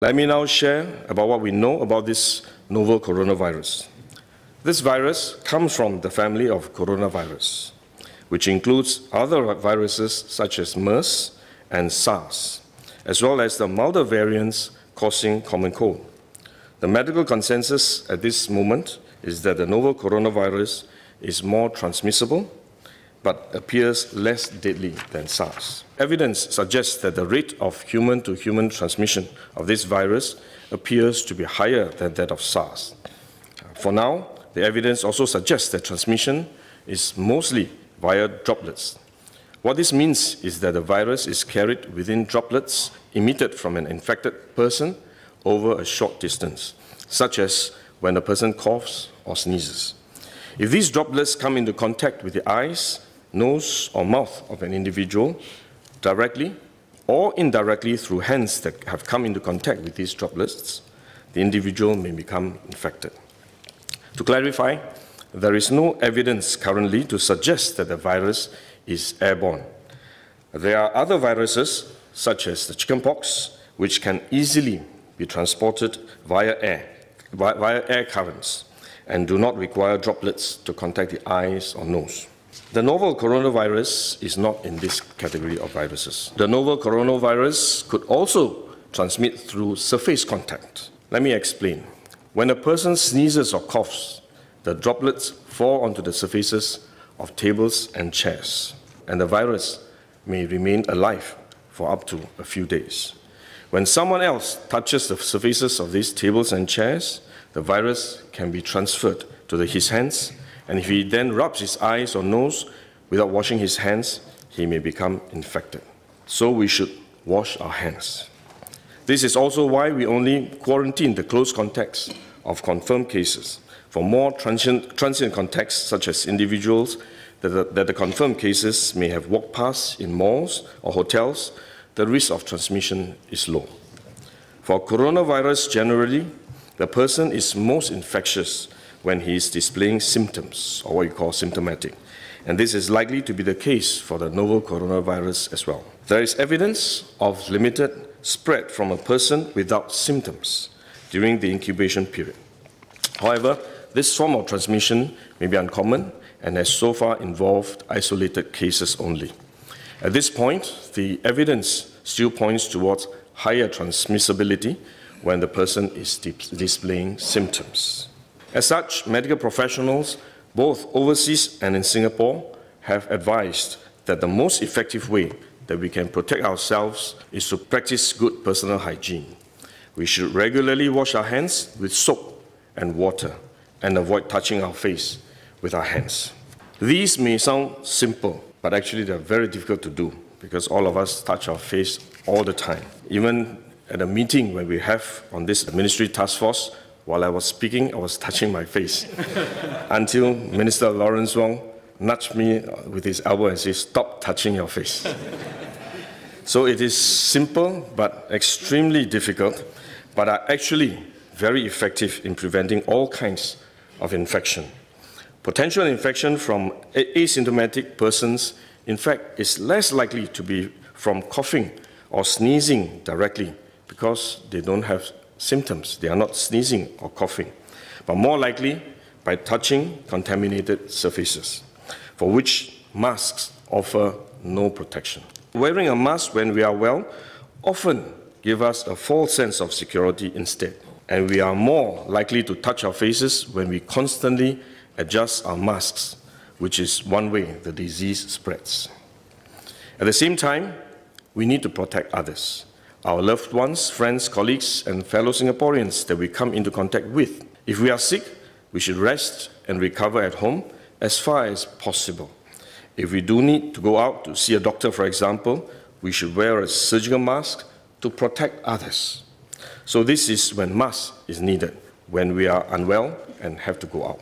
Let me now share about what we know about this novel coronavirus. This virus comes from the family of coronavirus, which includes other viruses such as MERS and SARS, as well as the milder variants causing common cold. The medical consensus at this moment is that the novel coronavirus is more transmissible, but appears less deadly than SARS. Evidence suggests that the rate of human-to-human transmission of this virus appears to be higher than that of SARS. For now, the evidence also suggests that transmission is mostly via droplets. What this means is that the virus is carried within droplets emitted from an infected person over a short distance, such as when a person coughs or sneezes. If these droplets come into contact with the eyes, nose, or mouth of an individual, directly or indirectly through hands that have come into contact with these droplets, the individual may become infected. To clarify, there is no evidence currently to suggest that the virus is airborne. There are other viruses, such as the chickenpox, which can easily be transported via air currents and do not require droplets to contact the eyes or nose. The novel coronavirus is not in this category of viruses. The novel coronavirus could also transmit through surface contact. Let me explain. When a person sneezes or coughs, the droplets fall onto the surfaces of tables and chairs, and the virus may remain alive for up to a few days. When someone else touches the surfaces of these tables and chairs, the virus can be transferred to his hands, and if he then rubs his eyes or nose without washing his hands, he may become infected. So we should wash our hands. This is also why we only quarantine the close contacts of confirmed cases. For more transient contacts, such as individuals that the confirmed cases may have walked past in malls or hotels, the risk of transmission is low. For coronavirus generally, the person is most infectious when he is displaying symptoms, or what you call symptomatic. And this is likely to be the case for the novel coronavirus as well. There is evidence of limited spread from a person without symptoms during the incubation period. However, this form of transmission may be uncommon and has so far involved isolated cases only. At this point, the evidence still points towards higher transmissibility when the person is displaying symptoms. As such, medical professionals, both overseas and in Singapore, have advised that the most effective way that we can protect ourselves is to practice good personal hygiene. We should regularly wash our hands with soap and water and avoid touching our face with our hands. These may sound simple, but actually they're very difficult to do because all of us touch our face all the time. Even at a meeting when we have on this ministry task force, while I was speaking, I was touching my face until Minister Lawrence Wong nudged me with his elbow and said, "Stop touching your face." So it is simple but extremely difficult, but are actually very effective in preventing all kinds of infection. Potential infection from asymptomatic persons, in fact, is less likely to be from coughing or sneezing directly because they don't have symptoms. They are not sneezing or coughing, but more likely by touching contaminated surfaces, for which masks offer no protection. Wearing a mask when we are well often gives us a false sense of security instead, and we are more likely to touch our faces when we constantly adjust our masks, which is one way the disease spreads. At the same time, we need to protect others, our loved ones, friends, colleagues, and fellow Singaporeans that we come into contact with. If we are sick, we should rest and recover at home as far as possible. If we do need to go out to see a doctor, for example, we should wear a surgical mask to protect others. So this is when mask is needed, when we are unwell and have to go out.